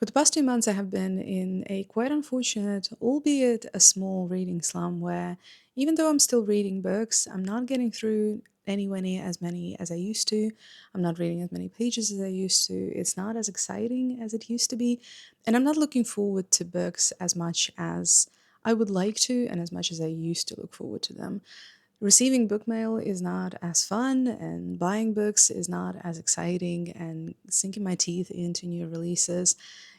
For the past 2 months, I have been in a quite unfortunate, albeit a small reading slump where even though I'm still reading books, I'm not getting through anywhere near as many as I used to. I'm not reading as many pages as I used to. It's not as exciting as it used to be. And I'm not looking forward to books as much as I would like to and as much as I used to look forward to them. Receiving book mail is not as fun, and buying books is not as exciting, and sinking my teeth into new releases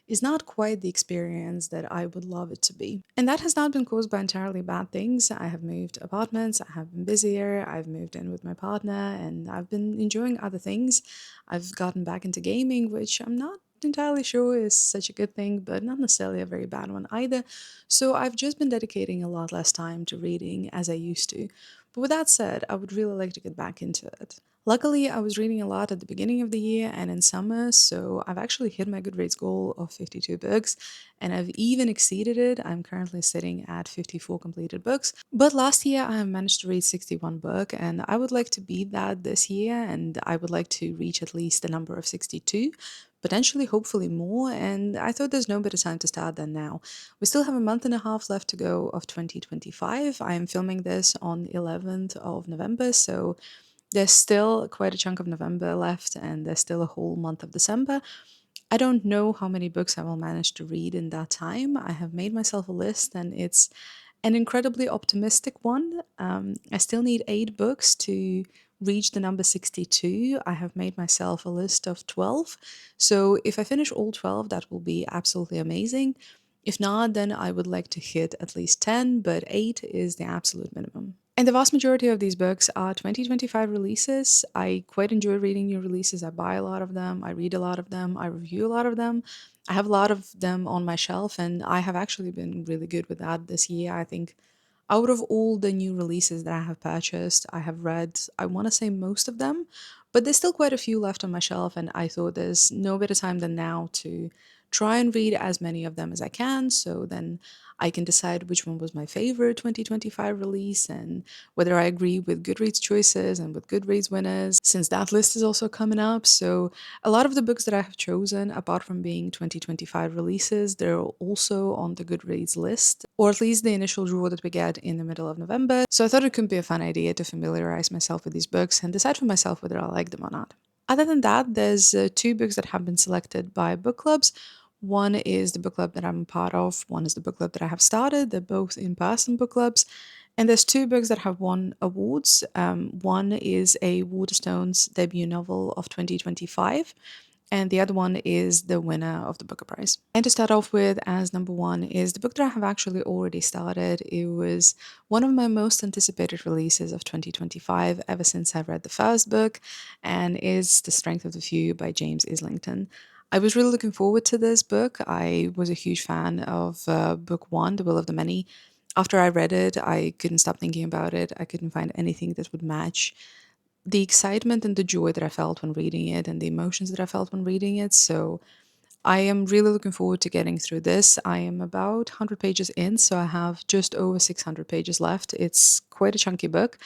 is not quite the experience that I would love it to be. And that has not been caused by entirely bad things. I have moved apartments, I have been busier, I've moved in with my partner, and I've been enjoying other things. I've gotten back into gaming, which I'm not entirely sure is such a good thing, but not necessarily a very bad one either. So I've just been dedicating a lot less time to reading as I used to. But with that said, I would really like to get back into it. Luckily, I was reading a lot at the beginning of the year and in summer, so I've actually hit my Goodreads goal of 52 books, and I've even exceeded it. I'm currently sitting at 54 completed books. But last year, I managed to read 61 books, and I would like to beat that this year, and I would like to reach at least the number of 62, potentially, hopefully more, and I thought there's no better time to start than now. We still have a month and a half left to go of 2025. I am filming this on 11th of November, so there's still quite a chunk of November left, and there's still a whole month of December. I don't know how many books I will manage to read in that time. I have made myself a list, and it's an incredibly optimistic one. I still need 8 books to reach the number 62. I have made myself a list of 12. So if I finish all 12, that will be absolutely amazing. If not, then I would like to hit at least 10, but 8 is the absolute minimum. And the vast majority of these books are 2025 releases. I quite enjoy reading new releases. I buy a lot of them, I read a lot of them, I review a lot of them. I have a lot of them on my shelf, and I have actually been really good with that this year. I think out of all the new releases that I have purchased, I have read, I want to say most of them, but there's still quite a few left on my shelf, and I thought there's no better time than now to try and read as many of them as I can, so then I can decide which one was my favorite 2025 release and whether I agree with Goodreads choices and with Goodreads winners, since that list is also coming up. So a lot of the books that I have chosen, apart from being 2025 releases, they're also on the Goodreads list, or at least the initial draw that we get in the middle of November. So I thought it could be a fun idea to familiarize myself with these books and decide for myself whether I like them or not. Other than that, there's 2 books that have been selected by book clubs. One is the book club that I'm a part of, one is the book club that I have started. They're both in person book clubs. And there's 2 books that have won awards. One is a Waterstones debut novel of 2025, and the other one is the winner of the Booker Prize. And to start off with, as number one, is the book that I have actually already started. It was one of my most anticipated releases of 2025 ever since I read the first book, and is The Strength of the Few by James Islington. I was really looking forward to this book. I was a huge fan of book one, The Will of the Many. After I read it, I couldn't stop thinking about it. I couldn't find anything that would match the excitement and the joy that I felt when reading it and the emotions that I felt when reading it. So I am really looking forward to getting through this. I am about 100 pages in, so I have just over 600 pages left. It's quite a chunky book.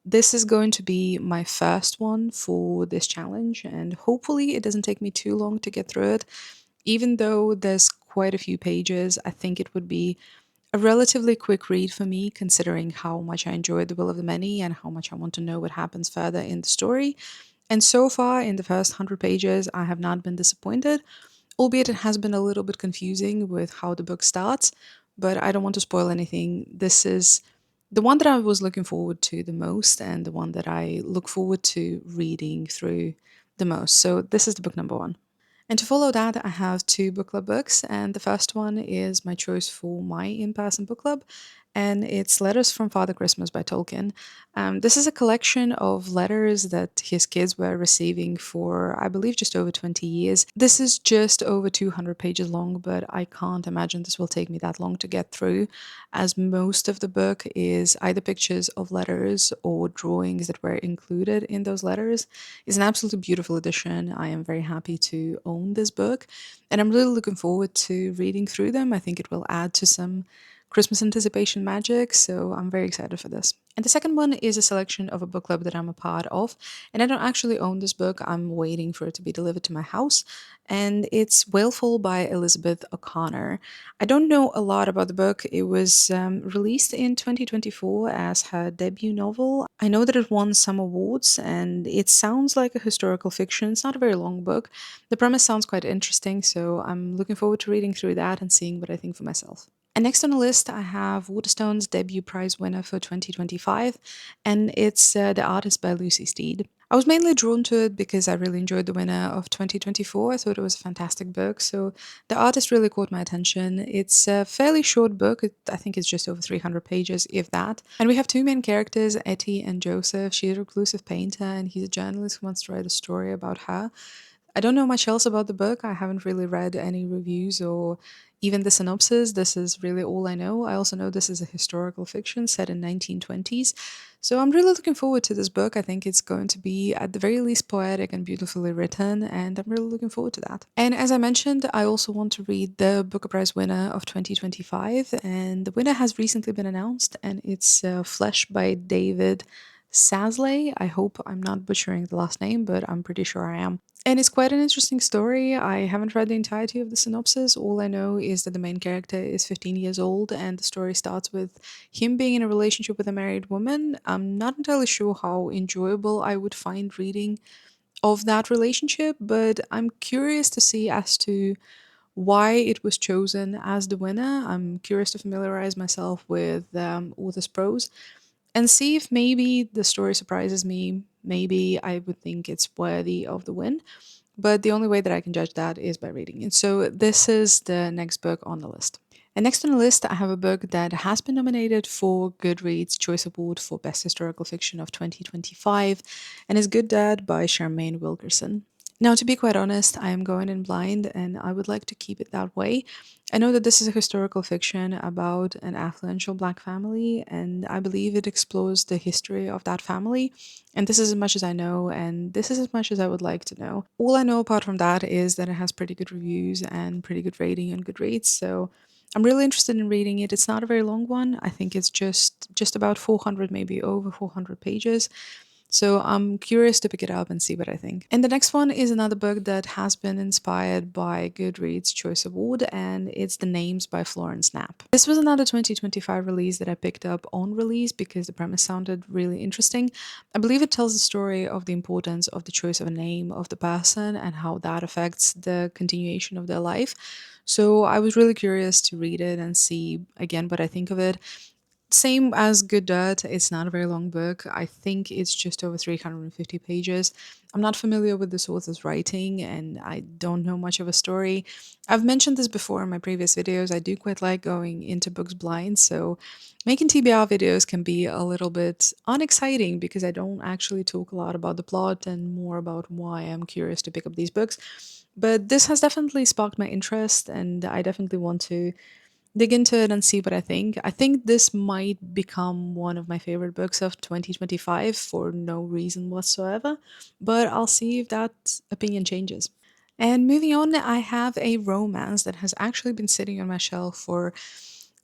This is going to be my first one for this challenge, and hopefully it doesn't take me too long to get through it. Even though there's quite a few pages, I think it would be a relatively quick read for me, considering how much I enjoyed The Will of the Many and how much I want to know what happens further in the story. And so far, in the first 100 pages, I have not been disappointed, albeit it has been a little bit confusing with how the book starts, but I don't want to spoil anything. This is the one that I was looking forward to the most, and the one that I look forward to reading through the most. So, this is the book number one. And to follow that, I have 2 book club books, and the first one is my choice for my in person book club, and it's Letters from Father Christmas by Tolkien. This is a collection of letters that his kids were receiving for, I believe, just over 20 years. This is just over 200 pages long, but I can't imagine this will take me that long to get through, as most of the book is either pictures of letters or drawings that were included in those letters. It's an absolutely beautiful edition. I am very happy to own this book, and I'm really looking forward to reading through them. I think it will add to some Christmas anticipation magic, so I'm very excited for this. And the second one is a selection of a book club that I'm a part of. And I don't actually own this book, I'm waiting for it to be delivered to my house. And it's Whaleful by Elizabeth O'Connor. I don't know a lot about the book. It was released in 2024 as her debut novel. I know that it won some awards and it sounds like a historical fiction. It's not a very long book. The premise sounds quite interesting, so I'm looking forward to reading through that and seeing what I think for myself. And next on the list, I have Waterstone's debut prize winner for 2025, and it's The Artist by Lucy Steed. I was mainly drawn to it because I really enjoyed the winner of 2024. I thought it was a fantastic book, so The Artist really caught my attention. It's a fairly short book, I think it's just over 300 pages, if that. And we have two main characters, Etty and Joseph. She's a reclusive painter, and he's a journalist who wants to write a story about her. I don't know much else about the book. I haven't really read any reviews or even the synopsis. This is really all I know. I also know this is a historical fiction set in 1920s. So I'm really looking forward to this book. I think it's going to be at the very least poetic and beautifully written, and I'm really looking forward to that. And as I mentioned, I also want to read the Booker Prize winner of 2025, and the winner has recently been announced, and it's Flesh by David Sasley. I hope I'm not butchering the last name, but I'm pretty sure I am. And it's quite an interesting story. I haven't read the entirety of the synopsis. All I know is that the main character is 15 years old, and the story starts with him being in a relationship with a married woman. I'm not entirely sure how enjoyable I would find reading of that relationship, but I'm curious to see as to why it was chosen as the winner. I'm curious to familiarize myself with author's prose and see if maybe the story surprises me. Maybe I would think it's worthy of the win. But the only way that I can judge that is by reading it. So this is the next book on the list. And next on the list, I have a book that has been nominated for Goodreads Choice Award for Best Historical Fiction of 2025 and is Good Dad by Charmaine Wilkerson. Now, to be quite honest, I am going in blind and I would like to keep it that way. I know that this is a historical fiction about an affluential black family, and I believe it explores the history of that family. And this is as much as I know, and this is as much as I would like to know. All I know apart from that is that it has pretty good reviews and pretty good rating on Goodreads, so I'm really interested in reading it. It's not a very long one. I think it's just about 400, maybe over 400 pages. So I'm curious to pick it up and see what I think. And the next one is another book that has been inspired by Goodreads Choice Award, and it's The Names by Florence Knapp. This was another 2025 release that I picked up on release because the premise sounded really interesting. I believe it tells the story of the importance of the choice of a name of the person and how that affects the continuation of their life. So I was really curious to read it and see again what I think of it. Same as Good Dirt, it's not a very long book. I think it's just over 350 pages. I'm not familiar with this author's writing and I don't know much of a story. I've mentioned this before in my previous videos. I do quite like going into books blind, so making TBR videos can be a little bit unexciting because I don't actually talk a lot about the plot and more about why I'm curious to pick up these books. But this has definitely sparked my interest and I definitely want to dig into it and see what I think. I think this might become one of my favorite books of 2025 for no reason whatsoever, but I'll see if that opinion changes. And moving on, I have a romance that has actually been sitting on my shelf for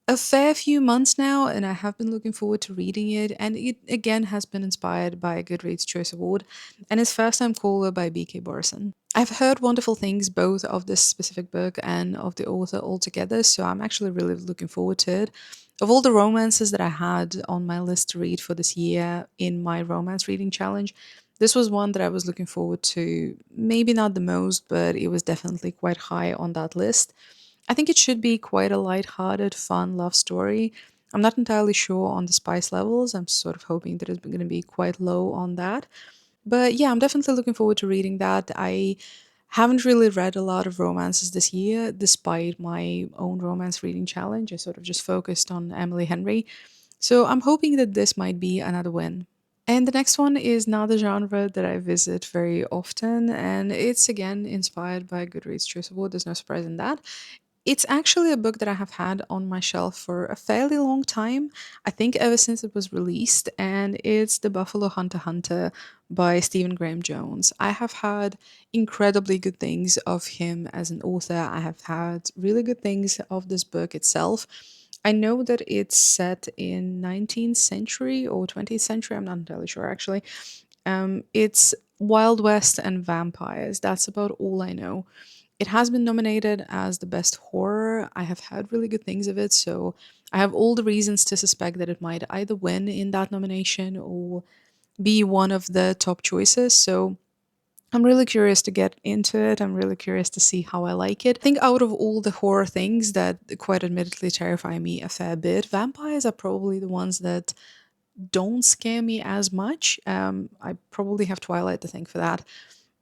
a fair few months now, and I have been looking forward to reading it. And it again has been inspired by a Goodreads Choice Award, and it's First Time Caller by B.K. Borison. I've heard wonderful things both of this specific book and of the author altogether, so I'm actually really looking forward to it. Of all the romances that I had on my list to read for this year in my romance reading challenge, this was one that I was looking forward to. Maybe not the most, but it was definitely quite high on that list. I think it should be quite a light-hearted, fun love story. I'm not entirely sure on the spice levels. I'm sort of hoping that it's going to be quite low on that. But yeah, I'm definitely looking forward to reading that. I haven't really read a lot of romances this year, despite my own romance reading challenge. I sort of just focused on Emily Henry. So I'm hoping that this might be another win. And the next one is not a genre that I visit very often, and it's again inspired by Goodreads Choice Award. There's no surprise in that. It's actually a book that I have had on my shelf for a fairly long time. I think ever since it was released, and it's The Buffalo Hunter Hunter by Stephen Graham Jones. I have had incredibly good things of him as an author. I have had really good things of this book itself. I know that it's set in 19th century or 20th century. I'm not entirely sure actually. It's Wild West and vampires. That's about all I know. It has been nominated as the best horror. I have heard really good things of it, so I have all the reasons to suspect that it might either win in that nomination or be one of the top choices. So I'm really curious to get into it. I'm really curious to see how I like it. I think out of all the horror things that quite admittedly terrify me a fair bit, vampires are probably the ones that don't scare me as much. I probably have Twilight to thank for that.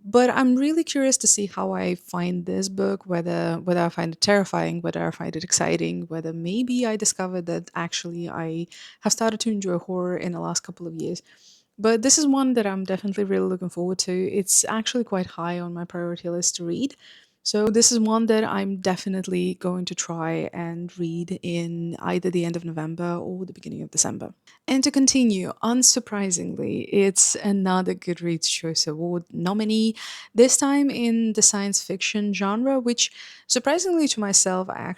But I'm really curious to see how I find this book, whether I find it terrifying, whether I find it exciting, whether maybe I discovered that actually I have started to enjoy horror in the last couple of years. But this is one that I'm definitely really looking forward to. It's actually quite high on my priority list to read. So this is one that I'm definitely going to try and read in either the end of November or the beginning of December. And to continue, unsurprisingly, it's another Goodreads Choice Award nominee, this time in the science fiction genre, which surprisingly to myself, I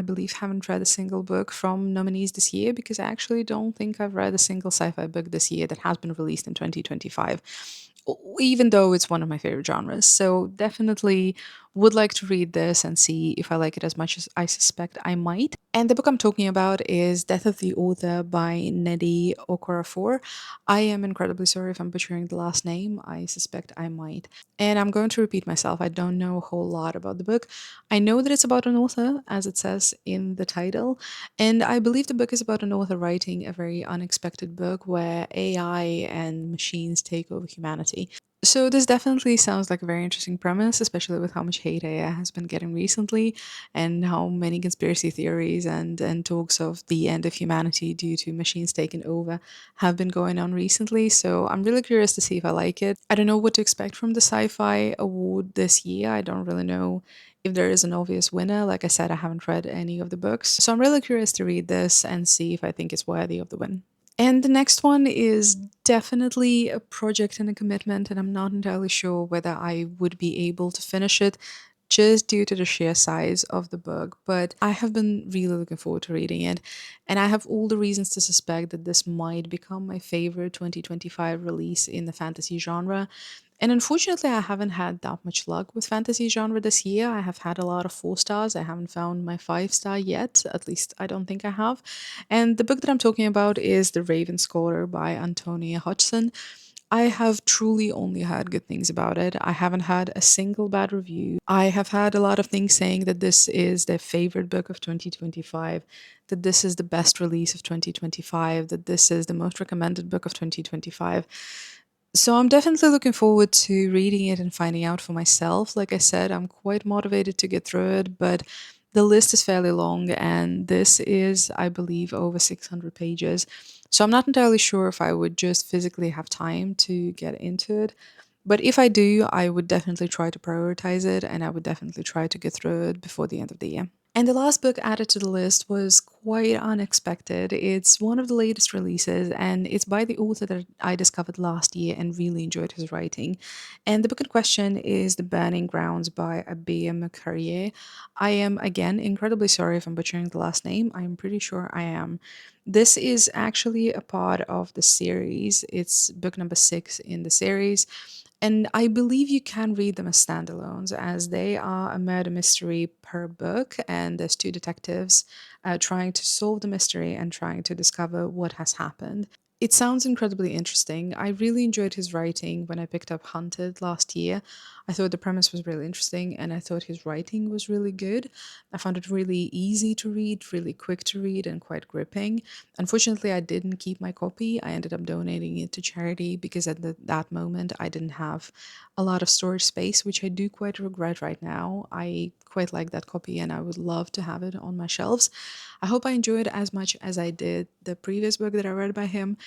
believe, haven't read a single book from nominees this year because I actually don't think I've read a single sci fi book this year that has been released in 2025, even though it's one of my favorite genres. So definitely would like to read this and see if I like it as much as I suspect I might. And the book I'm talking about is Death of the Author by Nnedi Okorafor. I am incredibly sorry if I'm butchering the last name. I suspect I might. And I'm going to repeat myself. I don't know a whole lot about the book. I know that it's about an author, as it says in the title. And I believe the book is about an author writing a very unexpected book where AI and machines take over humanity. So this definitely sounds like a very interesting premise, especially with how much hate AI has been getting recently and how many conspiracy theories and talks of the end of humanity due to machines taking over have been going on recently. So I'm really curious to see if I like it. I don't know what to expect from the sci-fi award this year. I don't really know if there is an obvious winner. Like I said, I haven't read any of the books. So I'm really curious to read this and see if I think it's worthy of the win. And the next one is definitely a project and a commitment, and I'm not entirely sure whether I would be able to finish it just due to the sheer size of the book. But I have been really looking forward to reading it, and I have all the reasons to suspect that this might become my favorite 2025 release in the fantasy genre. And unfortunately, I haven't had that much luck with fantasy genre this year. I have had a lot of 4 stars. I haven't found my 5 star yet. At least I don't think I have. And the book that I'm talking about is The Raven Scholar by Antonia Hodgson. I have truly only heard good things about it. I haven't had a single bad review. I have had a lot of things saying that this is their favorite book of 2025, that this is the best release of 2025, that this is the most recommended book of 2025. So I'm definitely looking forward to reading it and finding out for myself. Like I said, I'm quite motivated to get through it, but the list is fairly long and this is, I believe, over 600 pages. So I'm not entirely sure if I would just physically have time to get into it. But if I do, I would definitely try to prioritize it and I would definitely try to get through it before the end of the year. And the last book added to the list was quite unexpected. It's one of the latest releases, and it's by the author that I discovered last year and really enjoyed his writing. And the book in question is The Burning Grounds by Abia Mukherjee. I am, again, incredibly sorry if I'm butchering the last name. I'm pretty sure I am. This is actually a part of the series. It's book number 6 in the series. And I believe you can read them as standalones, as they are a murder mystery per book, and there's two detectives trying to solve the mystery and trying to discover what has happened. It sounds incredibly interesting. I really enjoyed his writing when I picked up Hunted last year. I thought the premise was really interesting and I thought his writing was really good. I found it really easy to read, really quick to read, and quite gripping. Unfortunately, I didn't keep my copy. I ended up donating it to charity because at that moment I didn't have a lot of storage space, which I do quite regret right now. I quite like that copy and I would love to have it on my shelves. I hope I enjoyed as much as I did the previous book that I read by him.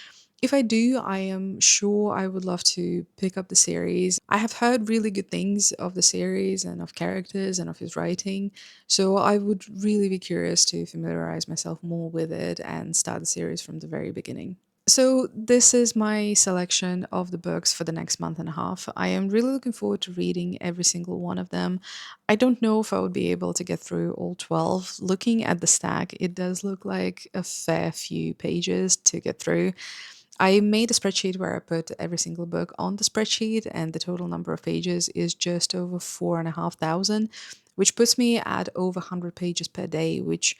If I do, I am sure I would love to pick up the series. I have heard really good things of the series and of characters and of his writing, so I would really be curious to familiarize myself more with it and start the series from the very beginning. So, this is my selection of the books for the next month and a half. I am really looking forward to reading every single one of them. I don't know if I would be able to get through all 12. Looking at the stack, it does look like a fair few pages to get through. I made a spreadsheet where I put every single book on the spreadsheet, and the total number of pages is just over 4,500, which puts me at over 100 pages per day, which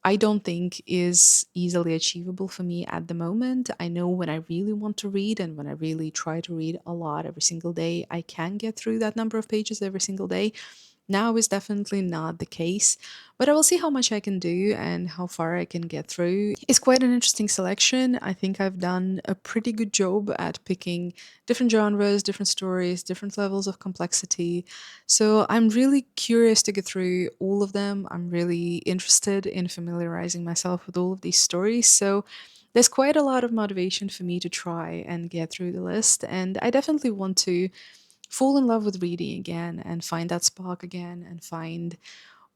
I don't think is easily achievable for me at the moment. I know when I really want to read and when I really try to read a lot every single day, I can get through that number of pages every single day. Now is definitely not the case, but I will see how much I can do and how far I can get through. It's quite an interesting selection. I think I've done a pretty good job at picking different genres, different stories, different levels of complexity. So I'm really curious to get through all of them. I'm really interested in familiarizing myself with all of these stories. So there's quite a lot of motivation for me to try and get through the list. And I definitely want to fall in love with reading again and find that spark again and find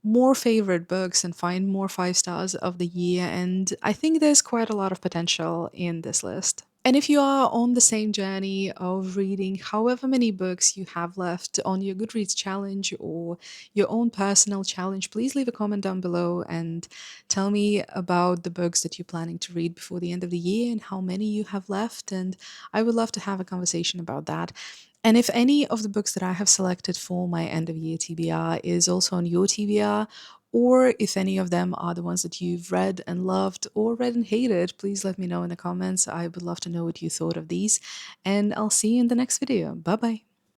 more favorite books and find more five stars of the year. And I think there's quite a lot of potential in this list. And if you are on the same journey of reading however many books you have left on your Goodreads challenge or your own personal challenge, please leave a comment down below and tell me about the books that you're planning to read before the end of the year and how many you have left. And I would love to have a conversation about that. And if any of the books that I have selected for my end of year TBR is also on your TBR, or if any of them are the ones that you've read and loved or read and hated, please let me know in the comments. I would love to know what you thought of these. And I'll see you in the next video. Bye bye.